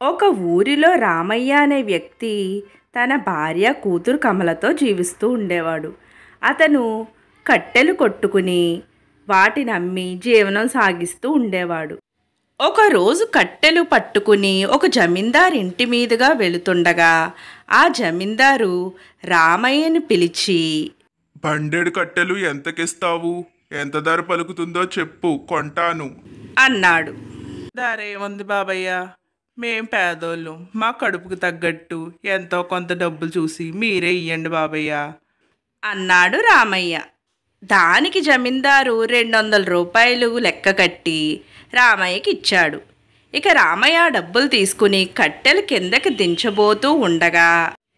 ఒక ఊరిలో రామయ్య అనే వ్యక్తి తన భార్య కూతురు కమలతో జీవిస్తూ ఉండేవాడు. అతను కట్టెలు కొట్టుకుని వాటిని అమ్మి జీవనం సాగిస్తూ ఉండేవాడు. ఒకరోజు కట్టెలు పట్టుకుని ఒక జమీందారు ఇంటి మీదుగా వెళుతుండగా ఆ జమీందారు రామయ్యని పిలిచి, బండెడు కట్టెలు ఎంతకిస్తావు? ఎంత ధర పలుకుతుందో చెప్పు, కొంటాను అన్నాడు. దారేముంది బాబయ్య, మేం పేదోళ్ళు, మా కడుపుకు తగ్గట్టు ఎంతో కొంత డబ్బులు చూసి మీరే ఇయ్యండి బాబయ్య అన్నాడు రామయ్య. దానికి జమీందారు 200 రూపాయలు లెక్క కట్టి రామయ్యకి ఇచ్చాడు. ఇక రామయ్య డబ్బులు తీసుకుని కట్టెలు కిందకి దించబోతూ ఉండగా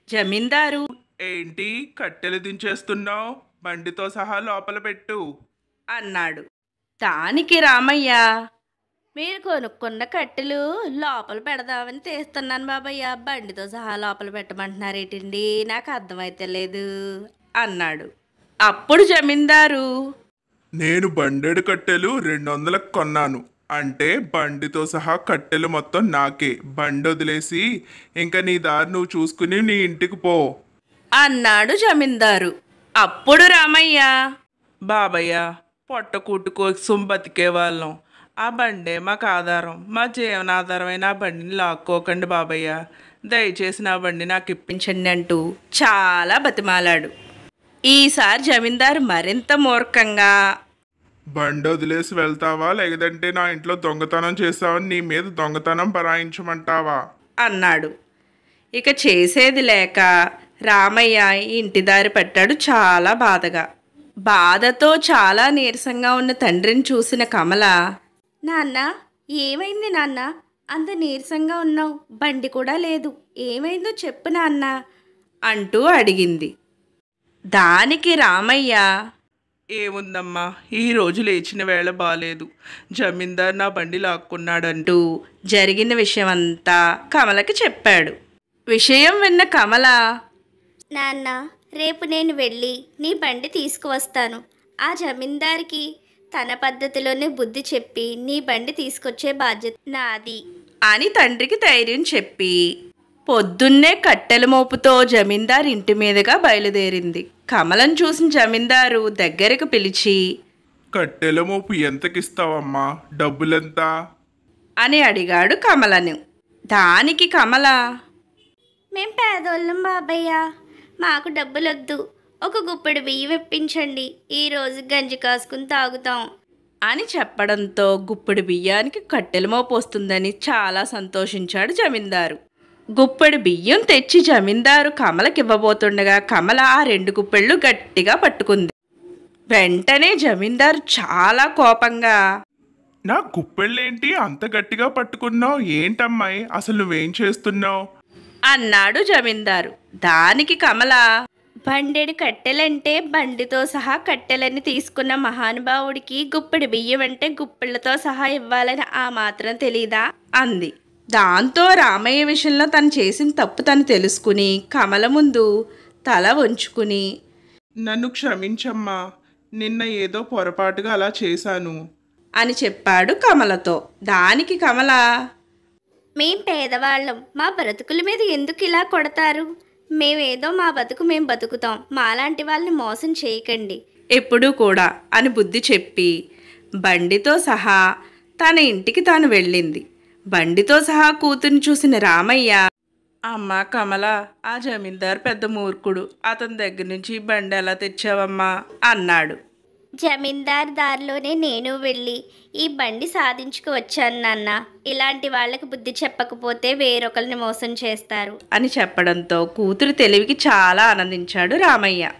జమీందారు, ఏంటి కట్టెలు దించేస్తున్నావు? బండితో సహా లోపల పెట్టు అన్నాడు. దానికి రామయ్య, మీరు కొనుక్కున్న కట్టెలు లోపల పెడదామని తీస్తున్నాను బాబయ్య, బండితో సహా లోపల పెట్టమంటున్నారేటండి, నాకు అర్థమైతే లేదు అన్నాడు. అప్పుడు జమీందారు, నేను బండెడు కట్టెలు 200లకు కొన్నాను అంటే బండితో సహా కట్టెలు మొత్తం నాకే. బండి వదిలేసి ఇంకా నీ దారి నువ్వు చూసుకుని నీ ఇంటికి పో అన్నాడు జమీందారు. అప్పుడు రామయ్య, బాబయ్య, పొట్ట కూటు కోసం బతికే వాళ్ళం, ఆ బండే మాకు ఆధారం, మా జీవనాధారమైన ఆ బండిని లాక్కోకండి బాబయ్య, దయచేసి నా బండి నాకు పింఛండి అంటూ చాలా బతిమాలాడు. ఈసారి జమీందారు మరింత మూర్ఖంగా, బండి వదిలేసి వెళ్తావా లేదంటే నా ఇంట్లో దొంగతనం చేస్తావని నీ మీద దొంగతనం బరాయించమంటావా అన్నాడు. ఇక చేసేది లేక రామయ్య ఇంటి దారి పట్టాడు చాలా బాధగా. బాధతో చాలా నీరసంగా ఉన్న తండ్రిని చూసిన కమల, నాన్న, ఏమైంది నాన్న, అంత నీరసంగా ఉన్నావు, బండి కూడా లేదు, ఏమైందో చెప్పు నాన్న అంటూ అడిగింది. దానికి రామయ్య, ఏముందమ్మా, ఈరోజు లేచిన వేళ బాలేదు, జమీందార్ నా బండి లాక్కున్నాడంటూ జరిగిన విషయమంతా కమలకి చెప్పాడు. విషయం విన్న కమల, నాన్న, రేపు నేను వెళ్ళి నీ బండి తీసుకువస్తాను. ఆ జమీందారికి తన పద్ధతిలోనే బుద్ధి చెప్పి నీ బండి తీసుకొచ్చే బాధ్యత నాది అని తండ్రికి ధైర్యం చెప్పి పొద్దున్నే కట్టెల మోపుతో జమీందారు ఇంటి మీదుగా బయలుదేరింది. కమలను చూసిన జమీందారు దగ్గరకు పిలిచి, కట్టెల మోపు ఎంతకిస్తావమ్మా? డబ్బులెంత అని అడిగాడు కమలను. దానికి కమల, మేం పేదోళ్ళం బాబయ్య, మాకు డబ్బులొద్దు, ఒక గుప్పెడు బియ్యం ఇప్పించండి, ఈరోజు గంజి కాసుకుని తాగుతాం అని చెప్పడంతో గుప్పెడు బియ్యానికి కట్టెల మోపు వస్తుందని చాలా సంతోషించాడు జమీందారు. గుప్పెడు బియ్యం తెచ్చి జమీందారు కమలకివ్వబోతుండగా కమల ఆ 2 గుప్పెళ్ళు గట్టిగా పట్టుకుంది. వెంటనే జమీందారు చాలా కోపంగా, నా గుప్పెళ్ళేంటి అంత గట్టిగా పట్టుకున్నావు? ఏంటమ్మాయి, అసలు నువ్వేం చేస్తున్నావు అన్నాడు జమీందారు. దానికి కమల, బండెడు కట్టెలంటే బండితో సహా కట్టెలని తీసుకున్న మహానుభావుడికి గుప్పెడు బియ్యం అంటే గుప్పెళ్లతో సహా ఇవ్వాలని ఆ మాత్రం తెలీదా అంది. దాంతో రామయ్య విషయంలో తను చేసిన తప్పు తను తెలుసుకుని కమల ముందు తల వంచుకుని, నన్ను క్షమించమ్మా, నిన్న ఏదో పొరపాటుగా అలా చేశాను అని చెప్పాడు కమలతో. దానికి కమల, మేం పేదవాళ్ళం, మా బ్రతుకుల మీద ఎందుకు ఇలా కొడతారు? మేమేదో మా బతుకు మేము బతుకుతాం, మాలాంటి వాళ్ళని మోసం చేయకండి ఎప్పుడూ కూడా అని బుద్ధి చెప్పి బండితో సహా తన ఇంటికి తాను వెళ్ళింది. బండితో సహా కూతుర్ని చూసిన రామయ్య, అమ్మా కమల, ఆ జమీందార్ పెద్ద మూర్ఖుడు, అతని దగ్గర నుంచి ఈ బండి ఎలా తెచ్చావమ్మా అన్నాడు. జమీందార్ దారిలోనే నేను వెళ్ళి ఈ బండి సాధించుకు వచ్చాను నాన్న, ఇలాంటి వాళ్ళకి బుద్ధి చెప్పకపోతే వేరొకరిని మోసం చేస్తారు అని చెప్పడంతో కూతురు తెలివికి చాలా ఆనందించాడు రామయ్య.